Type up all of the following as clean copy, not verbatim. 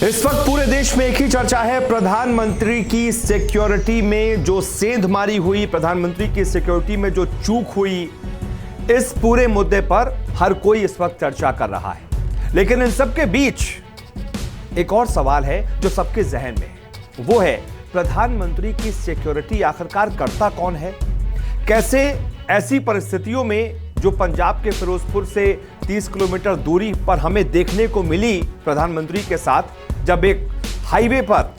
इस वक्त पूरे देश में एक ही चर्चा है, प्रधानमंत्री की सिक्योरिटी में जो सेंधमारी हुई, प्रधानमंत्री की सिक्योरिटी में जो चूक हुई, इस पूरे मुद्दे पर हर कोई इस वक्त चर्चा कर रहा है। लेकिन इन सबके बीच एक और सवाल है जो सबके जहन में है, वो है प्रधानमंत्री की सिक्योरिटी आखिरकार करता कौन है? कैसे ऐसी परिस्थितियों में जो पंजाब के फिरोजपुर से 30 किलोमीटर दूरी पर हमें देखने को मिली प्रधानमंत्री के साथ, जब एक हाईवे पर,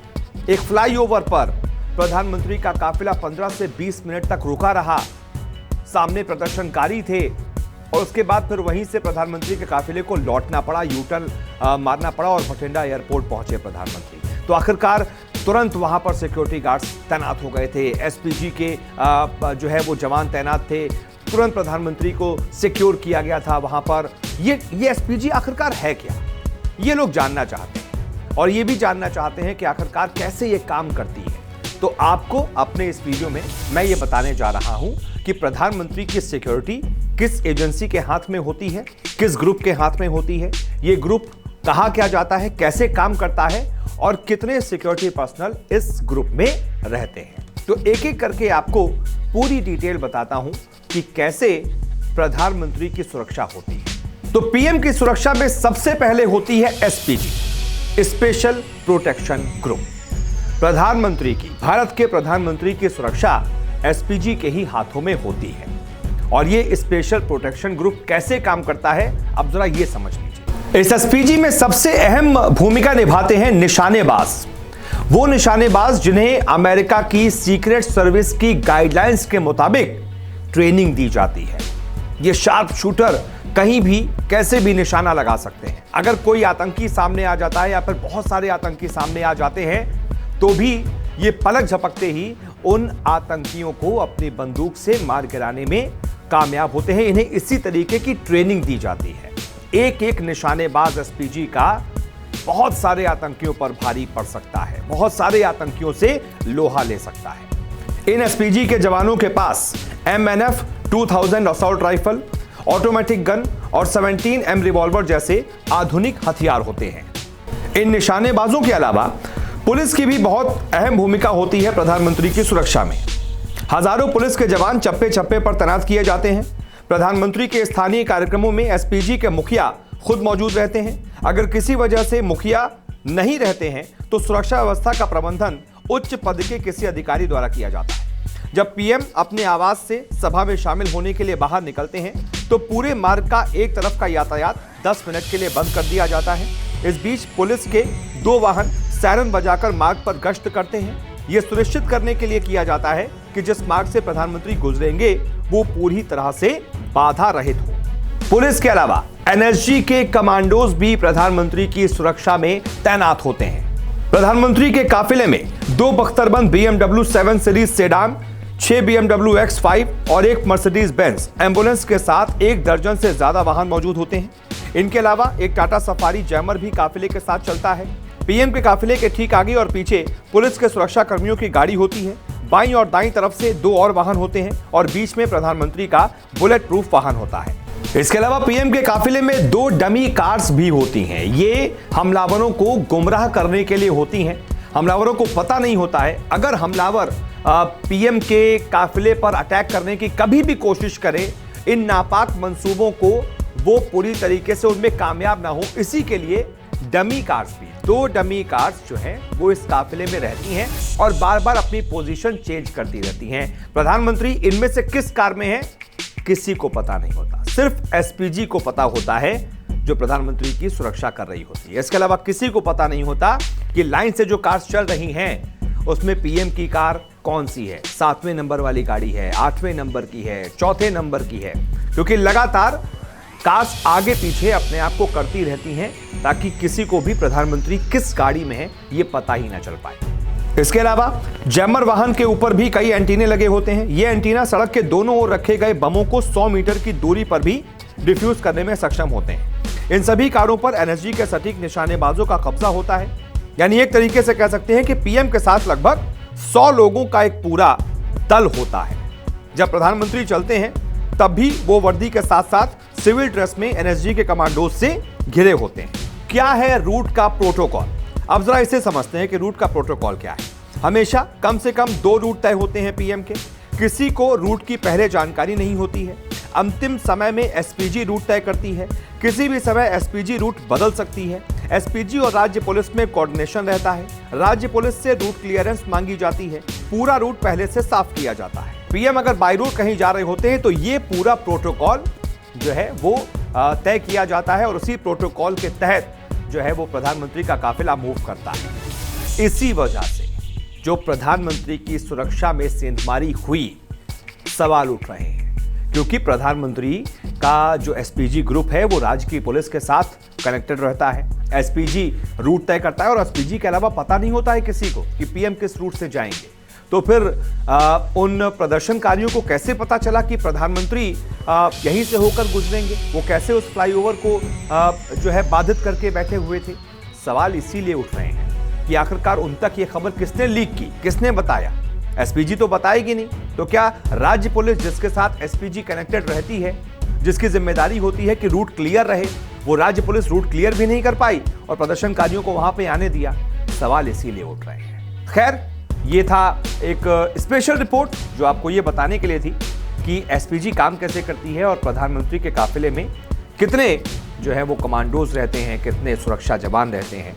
एक फ्लाईओवर पर प्रधानमंत्री का काफिला 15 से 20 मिनट तक रुका रहा, सामने प्रदर्शनकारी थे और उसके बाद फिर वहीं से प्रधानमंत्री के काफिले को लौटना पड़ा, यूटर्न मारना पड़ा और भटिंडा एयरपोर्ट पहुंचे प्रधानमंत्री। तो आखिरकार तुरंत वहां पर सिक्योरिटी गार्ड्स तैनात हो गए थे, एसपीजी के जो है वो जवान तैनात थे, तुरंत प्रधानमंत्री को सिक्योर किया गया था वहां पर। ये एसपीजी आखिरकार है क्या, ये लोग जानना चाहते हैं और ये भी जानना चाहते हैं कि आखिरकार कैसे ये काम करती है। तो आपको अपने इस वीडियो में मैं ये बताने जा रहा हूं कि प्रधानमंत्री की सिक्योरिटी किस एजेंसी के हाथ में होती है, किस ग्रुप के हाथ में होती है, ये ग्रुप कहां क्या जाता है, कैसे काम करता है और कितने सिक्योरिटी पर्सनल इस ग्रुप में रहते हैं। तो एक एक करके आपको पूरी डिटेल बताता हूं कि कैसे प्रधानमंत्री की सुरक्षा होती है। तो पीएम की सुरक्षा में सबसे पहले होती है एसपीजी, स्पेशल प्रोटेक्शन ग्रुप। प्रधानमंत्री की, भारत के प्रधानमंत्री की सुरक्षा एसपीजी के ही हाथों में होती है। और ये स्पेशल प्रोटेक्शन ग्रुप कैसे काम करता है, अब जरा ये समझ लीजिए। इस एसपीजी में सबसे अहम भूमिका निभाते हैं निशानेबाज, वो निशानेबाज जिन्हें अमेरिका की सीक्रेट सर्विस की गाइडलाइंस के मुताबिक ट्रेनिंग दी जाती है। ये शार्प शूटर कहीं भी कैसे भी निशाना लगा सकते हैं। अगर कोई आतंकी सामने आ जाता है या फिर बहुत सारे आतंकी सामने आ जाते हैं तो भी ये पलक झपकते ही उन आतंकियों को अपनी बंदूक से मार गिराने में कामयाब होते हैं। इन्हें इसी तरीके की ट्रेनिंग दी जाती है। एक एक निशानेबाज एसपीजी का बहुत सारे आतंकियों पर भारी पड़ सकता है, बहुत सारे आतंकियों से लोहा ले सकता है। इन एसपीजी के जवानों के पास MNF 2000 assault rifle, automatic gun और 17M रिवॉल्वर जैसे आधुनिक हथियार होते हैं। इन निशानेबाजों के अलावा पुलिस की भी बहुत अहम भूमिका होती है प्रधानमंत्री की सुरक्षा में। हजारों पुलिस के जवान चप्पे चप्पे पर तैनात किए जाते हैं। प्रधानमंत्री के स्थानीय कार्यक्रमों में एसपीजी के मुखिया खुद मौजूद रहते हैं। अगर किसी वजह से मुखिया नहीं रहते हैं तो सुरक्षा व्यवस्था का प्रबंधन उच्च पद के किसी अधिकारी द्वारा किया जाता है। जब पीएम अपने आवास से सभा में शामिल होने के लिए बाहर निकलते हैं तो पूरे मार्ग का एक तरफ का यातायात 10 मिनट के लिए बंद कर दिया जाता है। इस बीच पुलिस के 2 वाहन सायरन बजाकर मार्ग पर गश्त करते हैं। यह सुनिश्चित करने के लिए किया जाता है कि जिस मार्ग से प्रधानमंत्री गुजरेंगे वो पूरी तरह से बाधा रहित हो। पुलिस के अलावा एनएसजी के कमांडोज भी प्रधानमंत्री की सुरक्षा में तैनात होते हैं। प्रधानमंत्री के काफिले में 2 बख्तरबंद BMW 7 series sedan, 6 BMW X5 और एक मर्सिडीज बेंज एम्बुलेंस के साथ 1 दर्जन से ज्यादा वाहन मौजूद होते हैं। इनके अलावा एक टाटा सफारी जैमर भी काफिले के साथ चलता है। पीएम के काफिले के ठीक आगे और पीछे पुलिस के सुरक्षा कर्मियों की गाड़ी होती है। बाईं और दाईं तरफ से 2 और वाहन होते हैं और बीच में प्रधानमंत्री का बुलेट प्रूफ वाहन होता है। इसके अलावा पीएम के काफिले में 2 डमी कार्स भी होती हैं। ये हमलावरों को गुमराह करने के लिए होती हैं। हमलावरों को पता नहीं होता है, अगर हमलावर पीएम के काफिले पर अटैक करने की कभी भी कोशिश करें, इन नापाक मंसूबों को वो पूरी तरीके से उनमें कामयाब ना हो, इसी के लिए डमी कार्स भी, 2 डमी कार्स जो हैं वो इस काफिले में रहती हैं और बार बार अपनी पोजीशन चेंज करती रहती हैं। प्रधानमंत्री इनमें से किस कार में है किसी को पता नहीं होता, सिर्फ एसपीजी को पता होता है जो प्रधानमंत्री की सुरक्षा कर रही होती है। इसके अलावा किसी को पता नहीं होता कि लाइन से जो कार्स चल रही हैं उसमें पीएम की कार कौन सी है, 7वें नंबर वाली गाड़ी है, 8वें नंबर की है, 4थे नंबर की है, क्योंकि लगातार कार्स आगे पीछे अपने आप को करती रहती हैं ताकि किसी को भी प्रधानमंत्री किस गाड़ी में है ये पता ही ना चल पाए। इसके अलावा जैमर वाहन के ऊपर भी कई एंटीने लगे होते हैं। ये एंटीना सड़क के दोनों ओर रखे गए बमों को 100 मीटर की दूरी पर भी डिफ्यूज करने में सक्षम होते हैं। इन सभी कारों पर एनएसजी के सटीक निशानेबाजों का कब्जा होता है। यानी एक तरीके से कह सकते हैं कि पीएम के साथ लगभग 100 लोगों का एक पूरा दल होता है। जब प्रधानमंत्री चलते हैं तब भी वो वर्दी के साथ साथ सिविल ड्रेस में एनएसजी के कमांडोज से घिरे होते हैं। क्या है रूट का प्रोटोकॉल? अब जरा इसे समझते हैं कि रूट का प्रोटोकॉल क्या है। हमेशा कम से कम 2 रूट तय होते हैं पीएम के। किसी को रूट की पहले जानकारी नहीं होती है। अंतिम समय में एसपीजी रूट तय करती है। किसी भी समय एसपीजी रूट बदल सकती है। एसपीजी और राज्य पुलिस में कोऑर्डिनेशन रहता है। राज्य पुलिस से रूट क्लियरेंस मांगी जाती है। पूरा रूट पहले से साफ किया जाता है। पीएम अगर बाय रोड कहीं जा रहे होते हैं तो ये पूरा प्रोटोकॉल जो है वो तय किया जाता है और उसी प्रोटोकॉल के तहत जो है वो प्रधानमंत्री का काफिला मूव करता है। इसी वजह से जो प्रधानमंत्री की सुरक्षा में सेंधमारी हुई, सवाल उठ रहे हैं, क्योंकि प्रधानमंत्री का जो एसपीजी ग्रुप है वो राज्य की पुलिस के साथ कनेक्टेड रहता है। एसपीजी रूट तय करता है और एसपीजी के अलावा पता नहीं होता है किसी को कि पीएम किस रूट से जाएंगे। तो फिर उन प्रदर्शनकारियों को कैसे पता चला कि प्रधानमंत्री यहीं से होकर गुजरेंगे? वो कैसे उस फ्लाईओवर को जो है बाधित करके बैठे हुए थे? सवाल इसीलिए उठ रहे हैं कि आखिरकार उन तक ये खबर किसने लीक की, किसने बताया? एसपीजी तो बताएगी नहीं, तो क्या राज्य पुलिस जिसके साथ एसपीजी कनेक्टेड रहती है, जिसकी जिम्मेदारी होती है कि रूट क्लियर रहे, वो राज्य पुलिस रूट क्लियर भी नहीं कर पाई और प्रदर्शनकारियों को वहां पे आने दिया? सवाल इसीलिए उठ रहे हैं। खैर, ये था एक स्पेशल रिपोर्ट जो आपको ये बताने के लिए थी कि एसपीजी काम कैसे करती है और प्रधानमंत्री के काफिले में कितने जो है वो कमांडोज रहते हैं, कितने सुरक्षा जवान रहते हैं।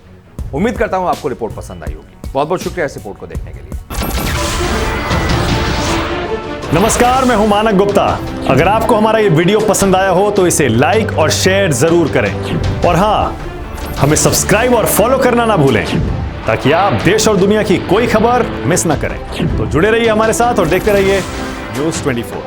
उम्मीद करता हूं आपको रिपोर्ट पसंद आई होगी। बहुत बहुत शुक्रिया इस रिपोर्ट को देखने के लिए। नमस्कार, मैं हूं मानक गुप्ता। अगर आपको हमारा ये वीडियो पसंद आया हो तो इसे लाइक और शेयर जरूर करें और हां, हमें सब्सक्राइब और फॉलो करना ना भूलें ताकि आप देश और दुनिया की कोई खबर मिस ना करें। तो जुड़े रहिए हमारे साथ और देखते रहिए न्यूज़ 24।